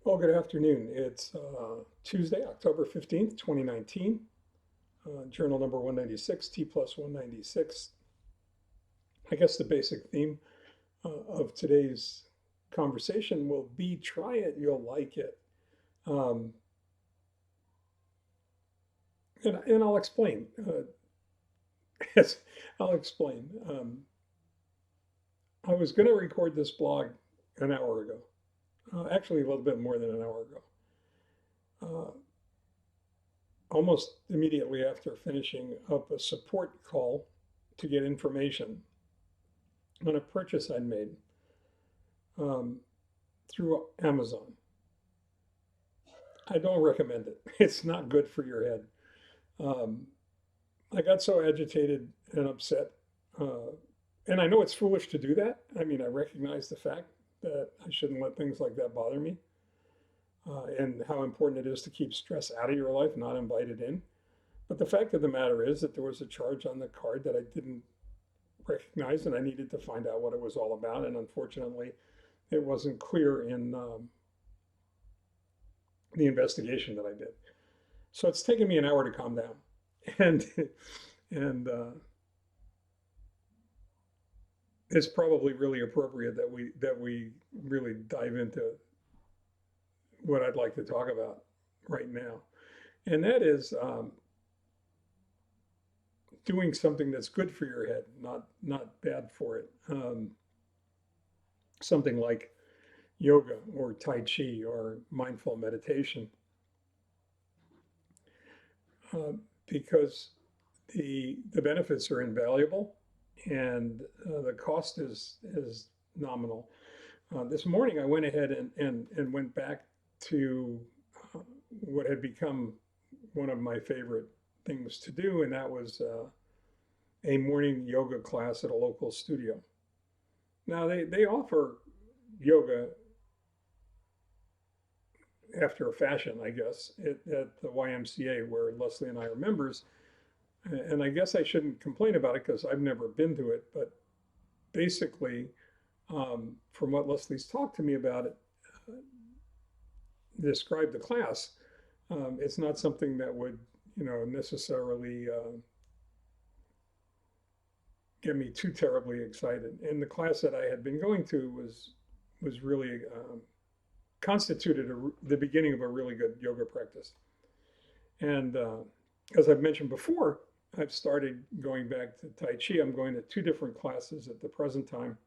Well, good afternoon. It's Tuesday, October 15th, 2019. Journal number 196, T plus 196. I guess the basic theme of today's conversation will be try it, you'll like it. Um, and I'll explain. Yes, I'll explain. I was going to record this blog an hour ago, actually, a little bit more than an hour ago. Uh, Almost immediately after finishing up a support call to get information on a purchase I'd made um, through Amazon. I don't recommend it. It's not good for your head. Um, I got so agitated and upset. Uh, and I know it's foolish to do that. I mean, I recognize the fact that I shouldn't let things like that bother me, and how important it is to keep stress out of your life, not invite it in. But the fact of the matter is that there was a charge on the card that I didn't recognize, and I needed to find out what it was all about. And unfortunately, it wasn't clear in the investigation that I did. So it's taken me an hour to calm down, and and it's probably really appropriate that we really dive into what I'd like to talk about right now, and that is doing something that's good for your head, not bad for it. Something like yoga or tai chi or mindful meditation, uh, because the benefits are invaluable and the cost is nominal. This morning, I went ahead and went back to uh, what had become one of my favorite things to do, and that was a morning yoga class at a local studio. Now, they offer yoga after a fashion, I guess, at the YMCA where Leslie and I are members. And I guess I shouldn't complain about it because I've never been to it, but basically, from what Leslie's talked to me about it, uh, describe the class, it's not something that would, necessarily get me too terribly excited. And the class that I had been going to was really constituted the beginning of a really good yoga practice. And as I've mentioned before, I've started going back to Tai Chi. I'm going to two different classes at the present time,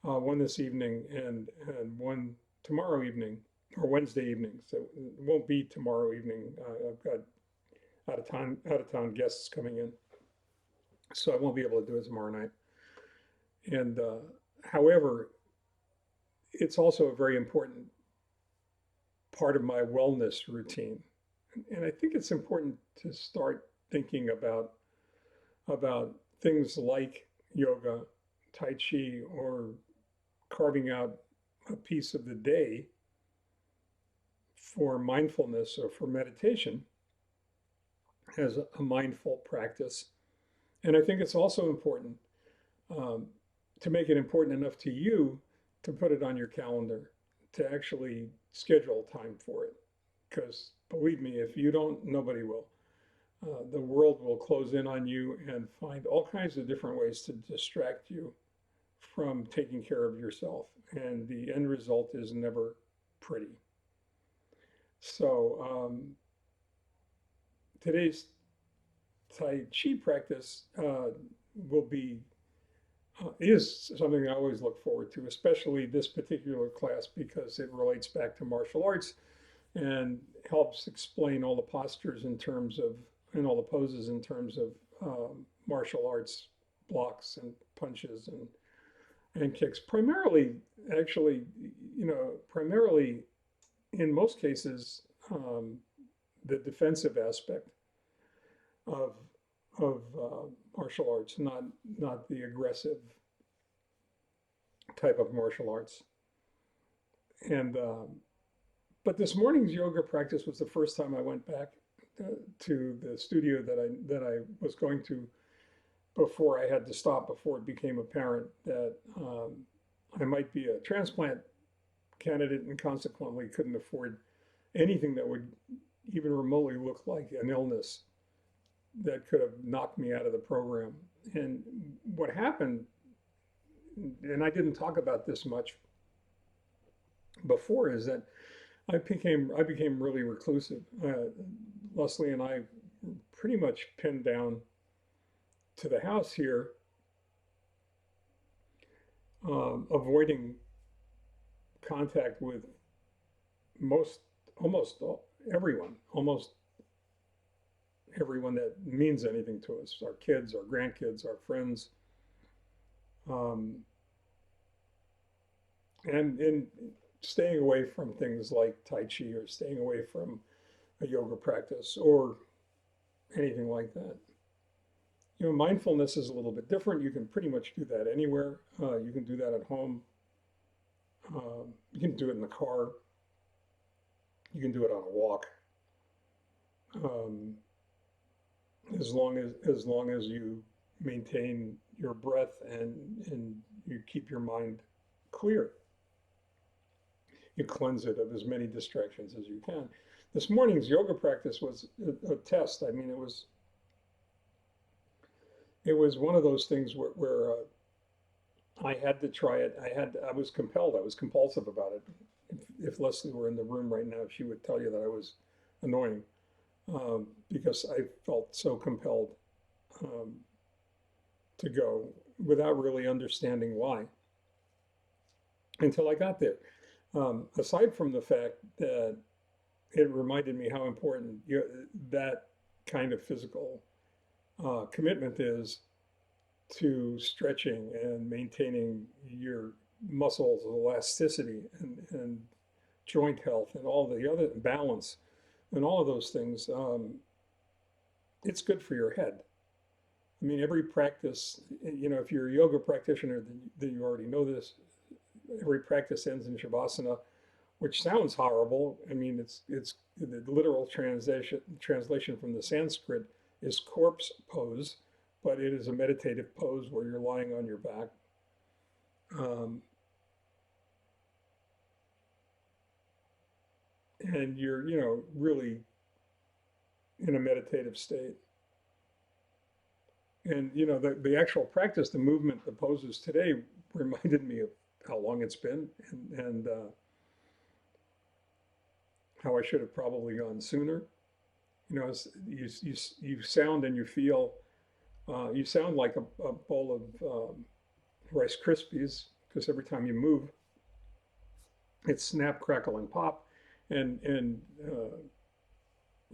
one this evening and one tomorrow evening or Wednesday evening. So it won't be tomorrow evening. I've got out of town guests coming in, so I won't be able to do it tomorrow night. And however, it's also a very important part of my wellness routine, and I think it's important to start thinking about things like yoga, tai chi, or carving out a piece of the day for mindfulness or for meditation as a mindful practice. And I think it's also important um, to make it important enough to you to put it on your calendar, to actually schedule time for it. Because believe me, if you don't, nobody will. The world will close in on you and find all kinds of different ways to distract you from taking care of yourself. And the end result is never pretty. So today's Tai Chi practice will be is something I always look forward to, especially this particular class because it relates back to martial arts and helps explain all the postures in terms of and all the poses in terms of martial arts blocks and punches and kicks. Primarily, actually, primarily in most cases, the defensive aspect of martial arts, not the aggressive type of martial arts. And but this morning's yoga practice was the first time I went back to the studio that I was going to before I had to stop before it became apparent that I might be a transplant candidate and consequently couldn't afford anything that would even remotely look like an illness that could have knocked me out of the program. And what happened, and I didn't talk about this much before, is that I became really reclusive. Leslie and I pretty much pinned down to the house here, avoiding contact with most almost almost everyone that means anything to us, our kids, our grandkids, our friends, um, and staying away from things like Tai Chi or staying away from a yoga practice or anything like that. Mindfulness is a little bit different. You can pretty much do that anywhere. You can do that at home. You can do it in the car. You can do it on a walk. Um, as long as you maintain your breath and you keep your mind clear, you cleanse it of as many distractions as you can. This morning's yoga practice was a test. I mean, it was one of those things where I had to try it. I was compelled. I was compulsive about it. If Leslie were in the room right now, she would tell you that I was annoying, because I felt so compelled, um, to go without really understanding why until I got there. Aside from the fact that it reminded me how important that kind of physical commitment is to stretching and maintaining your muscles elasticity and joint health and all the other balance and all of those things. It's good for your head. I mean, every practice, if you're a yoga practitioner, then you already know this. Every practice ends in shavasana, which sounds horrible. I mean, it's the literal translation from the Sanskrit is corpse pose, but it is a meditative pose where you're lying on your back. Um, and you're, really in a meditative state. And, the actual practice, the movement, the poses today reminded me of how long it's been and how I should have probably gone sooner. You sound and you feel, you sound like a bowl of Rice Krispies because every time you move, it's snap, crackle, and pop, and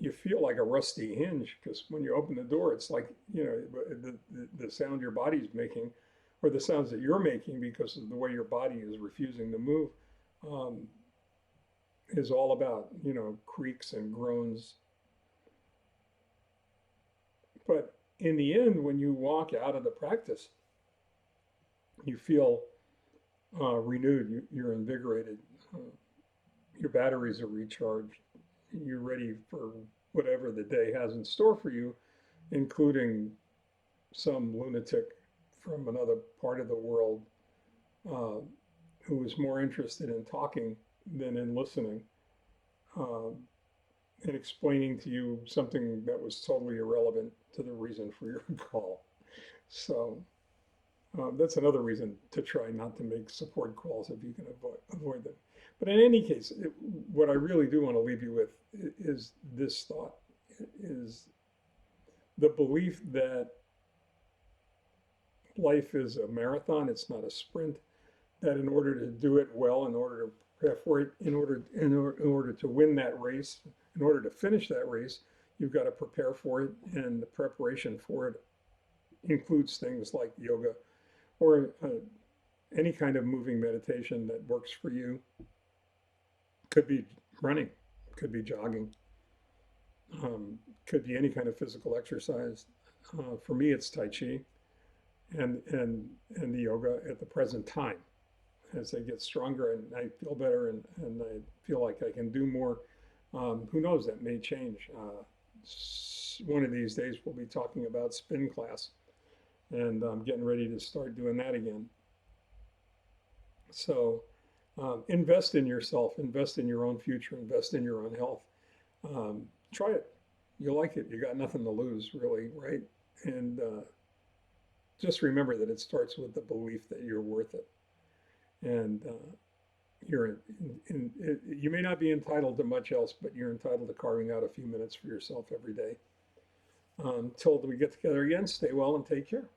you feel like a rusty hinge because when you open the door, it's like the sound your body's making, or the sounds that you're making because of the way your body is refusing to move, um, is all about creaks and groans. But in the end, when you walk out of the practice, you feel renewed. You're invigorated. Uh, your batteries are recharged. You're ready for whatever the day has in store for you, including some lunatic from another part of the world, uh, who is more interested in talking than in listening, um, and explaining to you something that was totally irrelevant to the reason for your call. So that's another reason to try not to make support calls if you can avoid them. But in any case, what I really do want to leave you with is this thought: is the belief that life is a marathon; it's not a sprint. That in order to do it well, in order to prepare for it, in order to win that race, in order to finish that race, you've got to prepare for it, and the preparation for it includes things like yoga or any kind of moving meditation that works for you. Could be running, could be jogging, could be any kind of physical exercise. For me, it's Tai Chi and the yoga at the present time. As I get stronger and I feel better and I feel like I can do more, who knows, that may change. One of these days we'll be talking about spin class, and I'm getting ready to start doing that again. So Invest in yourself, invest in your own future, invest in your own health. Try it. You'll like it. You got nothing to lose, really, right? And just remember that it starts with the belief that you're worth it. And you may not be entitled to much else, but you're entitled to carving out a few minutes for yourself every day. Till we get together again, stay well and take care.